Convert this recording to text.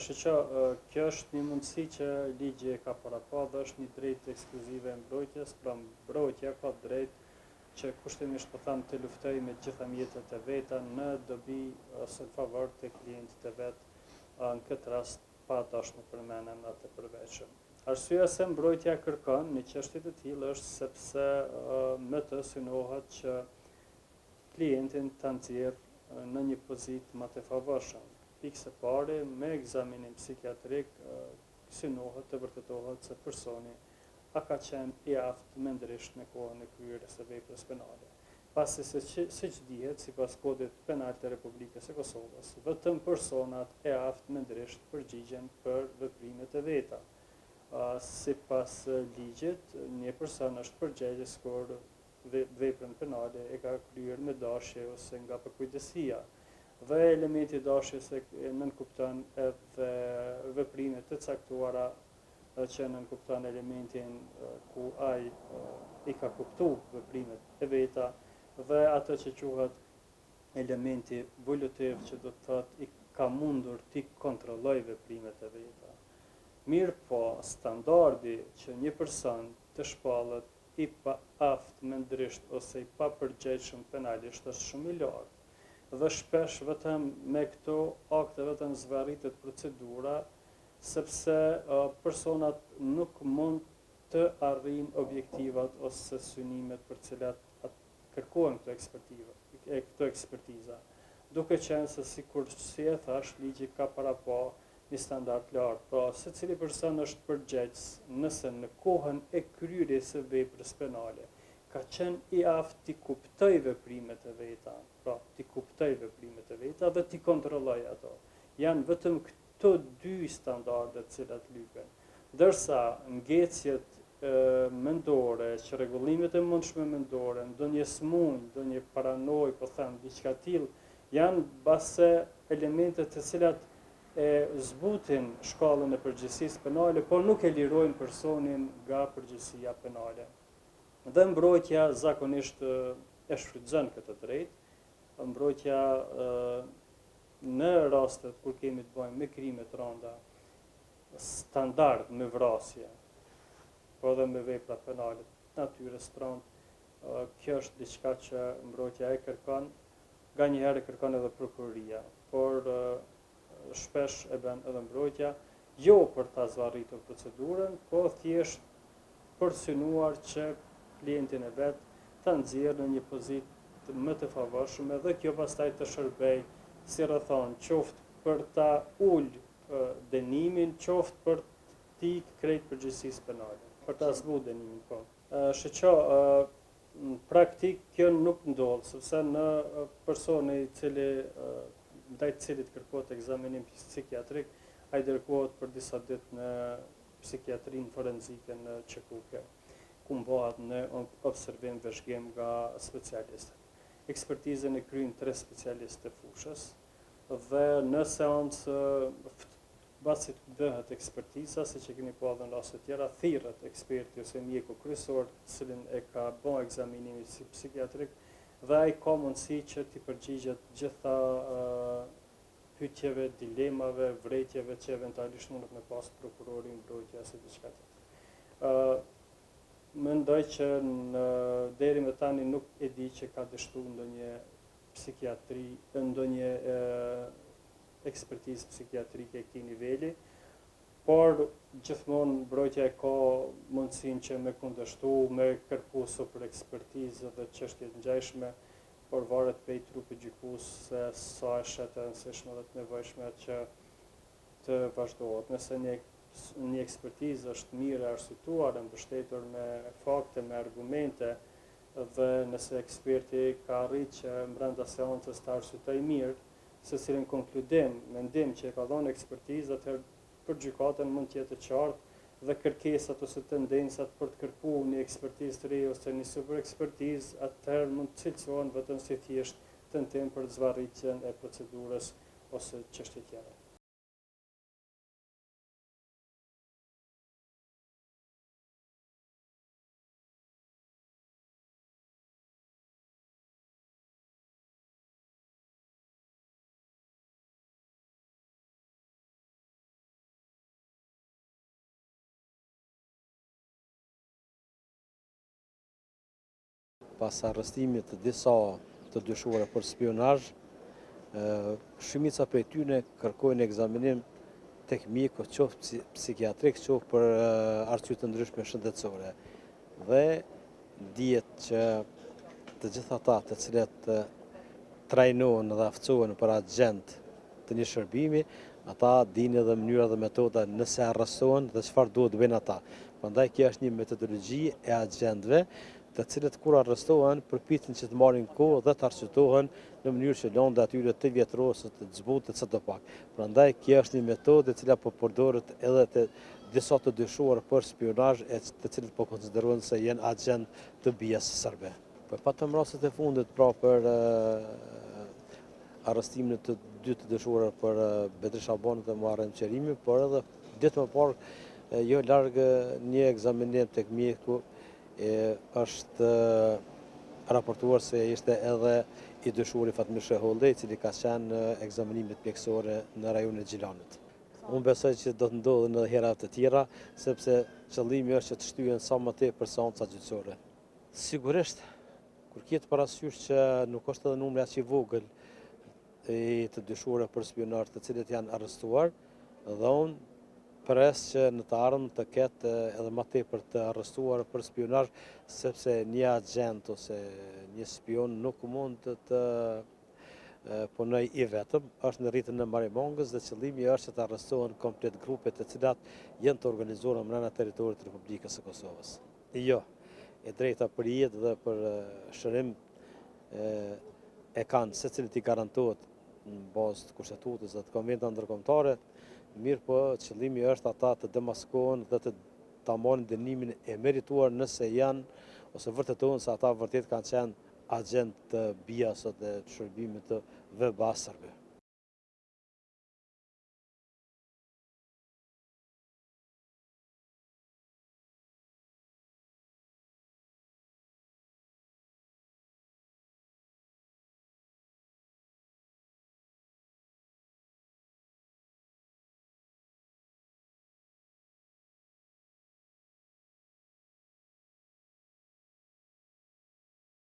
Shqo, kjo është një mundësi që ligji e ka parapa dhe është një drejtë ekskluzive e mbrojtjes, pra mbrojtja ka drejtë që kushtimisht po thamë të luftoj me gjitha mjetet e veta në dobi ose në favor të klientit e vet, në këtë rast pa dashur të përmendem atë përveçëm. Arsyeja se mbrojtja kërkon në çështje të tillë është sepse me të synohet që klientin ta nxjerrë në një pozitë më të favorshme. Pikë së pari, me ekzaminim psikiatrik synohet të vërtetohet se personi a ka qenë i aftë mendërisht në kohën e kryerjes së veprës penale. Pasi siç dihet, sipas kodit penal të Republikës së Kosovës, vetëm personat e aftë mendërisht përgjigjen për veprimet e veta. Sipas ligjit, një person është përgjegjës kur veprën penale e ka kryer me dashje ose nga pakujdesia. Dhe elementi i dashjes e nënkupton edhe veprimet të caktuara që nënkupton elementin ku ai i ka kuptuar veprimet e veta dhe atë që quhet elementi volutiv, që do të thotë i ka mundur t'i kontrolloj veprimet e veta. Mirë po, standardi që një person të shpallet i pa aftë mendërisht ose i pa përgjegjshëm penalisht është shumë i lartë. Dhe shpesh vetëm me këto akte vetëm zvarritet procedura, sepse personat nuk mund të arrijnë objektivat ose synimet për cilat kërkohen këto ekspertiza. Duke qenë se sikur si e thash, ligji ka parapa një standard lartë. Pra, secili person është përgjegjës nëse në kohën e kryerjes së veprës penale ka qenë i aftë t'i kuptoj veprimet e veta, pra t'i kuptoj veprimet e veta dhe t'i kontrolloj ato. Janë vetëm këto dy standardet cilat lypen. Ndërsa ngecjet mendore, që rregullimet e mundshme mendore, ndonjë smunjë, ndonjë paranojë, po them diçka tillë, janë base elemente të cilat e zbutin shkallën e përgjegjësisë penale, por nuk e lirojnë personin nga përgjegjësia penale. Dhe mbrojtja zakonisht e shfrytëzon këtë drejtë. Mbrojtja në rastet kur kemi të bëjmë me krime të rënda, standard me vrasje, po edhe me vepra penale natyrës të rëndë, kjo është diçka që mbrojtja e kërkon, nganjëherë kërkon edhe prokuroria, por shpesh e bën edhe mbrojtja, jo për ta zvarritur procedurën, po thjesht për synuar që klientin e vet ta nxjerrë në një pozitë më të favorshme dhe kjo pastaj të shërbej, si rrethon, qoftë për ta ulë dënimin, qoftë për t'i krejt përgjegjësisë penale, për ta zbutur dënimin, po. Shqo, në praktik kjo nuk ndodh, sepse në personi i cili ndaj të cilit kërkohet ekzaminim psikiatrik, ai dërgohet për disa ditë në psikiatrinë forenzike në Çekuke, ku mbahet në observim veshgim nga specialistët. Ekspertizën e kryejnë 3 specialistë të fushës dhe në seancë pasi të bëhet ekspertiza, siç e keni pa edhe në raste tjera, thirret eksperti ose mjeku kryesor, i cili e ka bën ekzaminimin psikiatrik dhe ai ka mundësi që t'i përgjigjet gjitha pyetjeve, dilemave, vërejtjeve që eventualisht mundet me pas prokurori, mbrojtja ose diçka tjetër. Mendoj që deri më tani nuk e di që ka dështuar ndonjë psikiatri, ndonjë ekspertizë psikiatrike këtij niveli, por gjithmonë mbrojtja e ka mundësinë që me kundërshtu, me kërku super ekspertizë dhe çështje të ngjashme, por varet prej trupit gjykues se sa është e rëndësishme dhe të nevojshme që të vazhdohet. Nëse një ekspertizë është mirë e arsyetuar, e mbështetur me fakte, me argumente, dhe nëse eksperti ka arritur që brenda seancës të arsyetojë mirë secilin konkludim, mendim që e ka dhënë ekspertiza, atëherë për gjykatën mund të jetë e qartë dhe kërkesat ose tendencat për të kërkuar një ekspertizë të re ose një super ekspertizë, atëherë mund të cilësohen vetëm si thjesht tentim për zvarritjen e procedurës ose çështje tjera. pas arrestimit të disa të dyshuara për spionazh, shumica prej tyre kërkojnë ekzaminim tek mjeku, qoftë psikiatrik, qoftë për arsye të ndryshme shëndetësore. Dhe dihet që të gjithë ata të cilët trajnohen dhe aftësohen për agent të një shërbimi, ata dinë edhe mënyra dhe metoda nëse arrestohen dhe çfarë duhet bëjnë ata. Prandaj kjo është një metodologji e agentëve, të cilët kur arrestohen përpiqen që të marrin kohë dhe të arsyetohen në mënyrë që lënda atyre të vjetrohet, të zbutet sa të pak. Prandaj kjo është një metodë e cila po përdoret edhe te disa të dyshuar për spionazh, të cilët po konsiderohen se janë agent të BIA-s serbe. Po patëm rastet e fundit pra për arrestimin e të dy të dyshuara për Bedri Shabanit dhe Muharrem Qerimi, por edhe ditë më parë jo larg një ekzaminim tek mjeku është raportuar se ishte edhe i dyshuari Fatmir Sheholli, i cili ka qenë në ekzaminimet mjekësore në rajonin e Gjilanit. Unë besoj që do të ndodhin edhe hera të tjera, sepse qëllimi është që të shtyhen sa më tepër seanca gjyqësore. Sigurisht, kur kjetë parasysh që nuk është edhe numri aq i vogël i të dyshuara për spionazh të cilët janë arrestuar, dhe unë pres që në të ardhmen të ketë edhe më tepër të arrestuar për spionazh, sepse një agent ose një spion nuk mund të punoj i vetëm, është në rritën e marrimangës dhe qëllimi është që të arrestohen komplet grupet të cilat janë të organizuara brenda territorit të Republikës së Kosovës. Jo, e drejta për jetë dhe për shërim e kanë secilit i garantohet në bazë të kushtetutës dhe të konventave ndërkombëtare, mirë po qëllimi është ata të demaskohen dhe ta marrin dënimin e merituar nëse janë ose vërtetohen se ata vërtet kanë qenë agent të BIA-s dhe të shërbimit të VBA serbe.